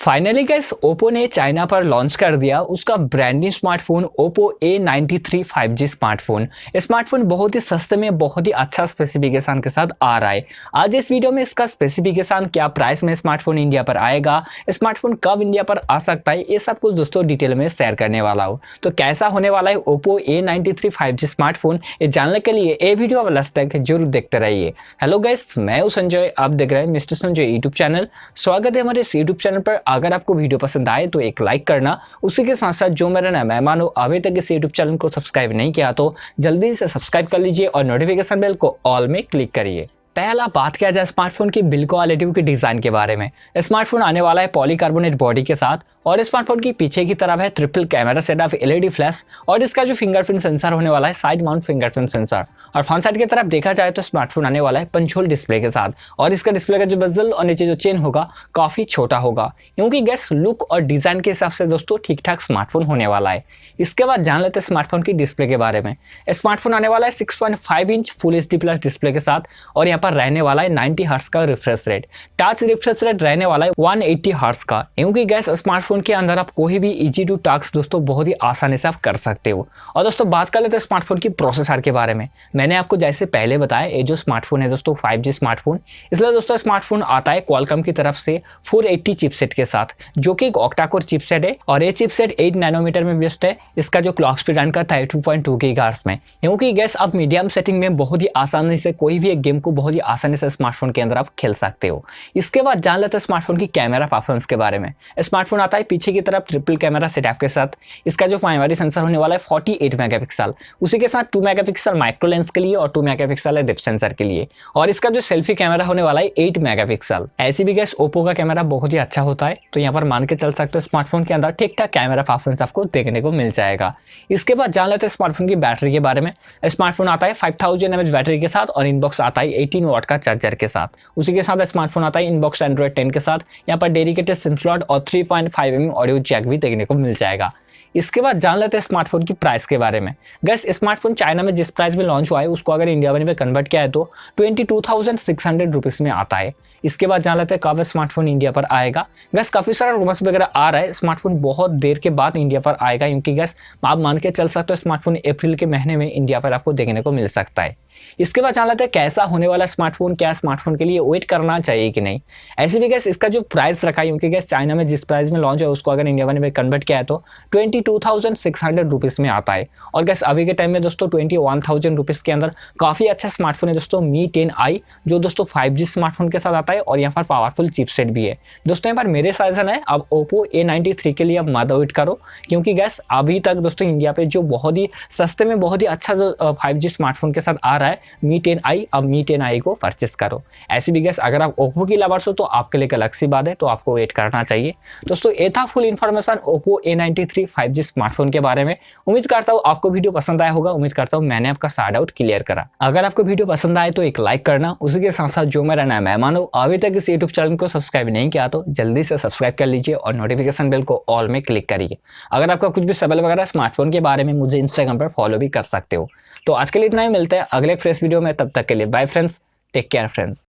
Finally guys Oppo ने China पर launch कर दिया उसका brand new smartphone Oppo A93 5G smartphone. Smartphone बहुत ही सस्ते में बहुत ही अच्छा स्पेसिफिकेशन के साथ आ रहा है। आज इस वीडियो में इसका स्पेसिफिकेशन, क्या प्राइस में स्मार्टफोन इंडिया पर आएगा, स्मार्टफोन कब इंडिया पर आ सकता है, ये सब कुछ दोस्तों डिटेल में शेयर करने वाला हूँ। तो कैसा होने वाला है ओप्पो A93 5G स्मार्टफोन, ये जानने के लिए ये वीडियो अब लास्ट तक जरूर देखते रहिए। हेलो गाइस, मैं हूँ संजय, आप देख रहे हैं मिस्टर संजय यूट्यूब चैनल। स्वागत है हमारे इस यूट्यूब चैनल पर। अगर आपको वीडियो पसंद आए तो एक लाइक करना, उसी के साथ साथ जो मेरा नाम मेहमान हो अभी तक इस यूट्यूब चैनल को सब्सक्राइब नहीं किया तो जल्दी से सब्सक्राइब कर लीजिए और नोटिफिकेशन बेल को ऑल में क्लिक करिए। पहला बात किया जाए स्मार्टफोन की बिल्ड क्वालिटी के डिजाइन के बारे में। स्मार्टफोन आने वाला है पॉलीकार्बोनेट बॉडी के साथ और स्मार्टफोन की पीछे की तरफ है triple camera setup LED flash और इसका जो फिंगरप्रिंट सेंसर होने वाला है साइड माउंट फिंगरप्रिंट सेंसर। और फ्रंट साइड की तरफ देखा जाए तो स्मार्टफोन आने वाला है पंच-होल डिस्प्ले के साथ और इसका डिस्प्ले का जो बेजल और नीचे जो चेन होगा काफी छोटा होगा, क्योंकि गैस लुक और डिजाइन के हिसाब से दोस्तों ठीक ठाक स्मार्टफोन होने वाला है। इसके बाद जान लेते हैं स्मार्टफोन की डिस्प्ले के बारे में। स्मार्टफोन आने वाला है 6.5 inch full HD plus display के साथ और यहाँ पर रहने वाला है 90 हर्ट्ज का refresh rate. Touch refresh rate रहने वाला है 180 हर्ट्ज का, क्योंकि गैस स्मार्टफोन के अंदर आप कोई भी इजी टू टास्क दोस्तों बहुत ही आसानी से आप कर सकते हो। और दोस्तों बात कर लेते हैं स्मार्टफोन की प्रोसेसर के बारे में। मैंने आपको जैसे पहले बताया ये जो स्मार्टफोन है दोस्तों 5G स्मार्टफोन, इसलिए दोस्तों स्मार्टफोन आता है क्वालकॉम की तरफ से 480 चिपसेट के साथ, जो कि एक ऑक्टा कोर चिपसेट है और ये चिपसेट 8 नैनोमीटर में बेस्ड है। इसका जो क्लॉक स्पीड रन करता है 2.2 गीगाहर्ट्ज में, क्योंकि गैस आप मीडियम सेटिंग में बहुत ही आसानी से कोई भी एक गेम को बहुत ही आसानी से स्मार्टफोन के अंदर आप खेल सकते हो। इसके बाद जान लेते हैं स्मार्टफोन की कैमरा परफॉर्मेंस के बारे में। स्मार्टफोन आता है पीछे की तरफ ट्रिपल कैमरा सेटअप के साथ। इसका जो प्राइमरी सेंसर होने वाला है 48 मेगापिक्सल, उसी के साथ 2 मेगापिक्सल माइक्रो लेंस के लिए और 2 मेगापिक्सल है डेप्थ सेंसर के लिए। और इसका जो सेल्फी कैमरा होने वाला है 8 मेगापिक्सल। ऐसे भी गैस ओप्पो का कैमरा बहुत ही अच्छा होता है, तो यहाँ पर मान के चल सकते हो स्मार्टफोन के अंदर ठीक ठाक कैमरा परफॉर्मेंस आपको देखने को मिल जाएगा। इसके बाद जान लेते हैं स्मार्टफोन की बैटरी के बारे में। स्मार्टफोन आता है 5000 mAh बैटरी के साथ और इनबॉक्स आता है 18 वाट का चार्जर के साथ। उसी के साथ स्मार्टफोन आता है इनबॉक्स एंड्रॉइड 10 के साथ। यहाँ पर डेडिकेटेड सिम स्लॉट और 3.5mm ऑडियो जैक भी देखने को मिल जाएगा। इसके बाद जान लेते हैं स्मार्टफोन की प्राइस के बारे में। गैस स्मार्टफोन चाइना में जिस प्राइस में लॉन्च हुआ है उसको अगर इंडिया में कन्वर्ट किया है तो 22,600 रुपीज में आता है। इसके बाद जान लेते हैं कब स्मार्टफोन इंडिया पर आएगा। गैस काफी सारा रूमर्स वगैरह आ रहा है स्मार्टफोन बहुत देर के बाद इंडिया पर आएगा, क्योंकि गैस आप मान के चल सकते हो स्मार्टफोन अप्रैल के महीने में इंडिया पर आपको देखने को मिल सकता है। इसके बाद जान लेते हैं कैसा होने वाला स्मार्टफोन, क्या स्मार्टफोन के लिए वेट करना चाहिए कि नहीं। ऐसे भी गैस इसका जो प्राइस रखा है, क्योंकि गैस चाइना में जिस प्राइस में लॉन्च है उसको अगर इंडिया में कन्वर्ट किया है तो 22,600 रुपीज में आता है। और गैस अभी के टाइम में दोस्तों 21,000 रुपीज के अंदर काफी अच्छा स्मार्टफोन है दोस्तों Mi 10i, जो दोस्तों 5G स्मार्टफोन के साथ आता है और यहाँ पर पावरफुल चिपसेट भी है। दोस्तों यहाँ पर मेरे सजेशन है अब ओप्पो A93 के लिए अब मत वेट करो, क्योंकि गैस अभी तक दोस्तों इंडिया पे जो बहुत ही सस्ते में बहुत ही अच्छा जो 5G स्मार्टफोन के साथ आ रहा है Mi 10i, अब Mi 10i को परचेस करो। ऐसे भी गैस अगर आप ओप्पो की लवर्स हो तो आपके लिए अलग सी बात है, तो आपको वेट करना चाहिए। दोस्तों ये था full information Oppo A93 5G smartphone के बारे में। उम्मीद करता हूँ आपको वीडियो पसंद आया होगा। उम्मीद करता हूँ मैंने आपका सारा डाउट क्लियर करा। अगर आपको वीडियो पसंद आए तो एक लाइक करना, उसी के साथ साथ जो मेरा नाम मेहमान हो अभी तक इस यूट्यूब चैनल को सब्सक्राइब नहीं किया तो जल्दी से सब्सक्राइब कर लीजिए और नोटिफिकेशन बेल को ऑल में क्लिक करिए। अगर आपका कुछ भी सवाल वगैरह स्मार्टफोन के बारे में मुझे इंस्टाग्राम पर फॉलो भी कर सकते हो। तो आज के लिए इतना ही, मिलते हैं अगले फ्रेश वीडियो में। तब तक के लिए bye friends, take care friends.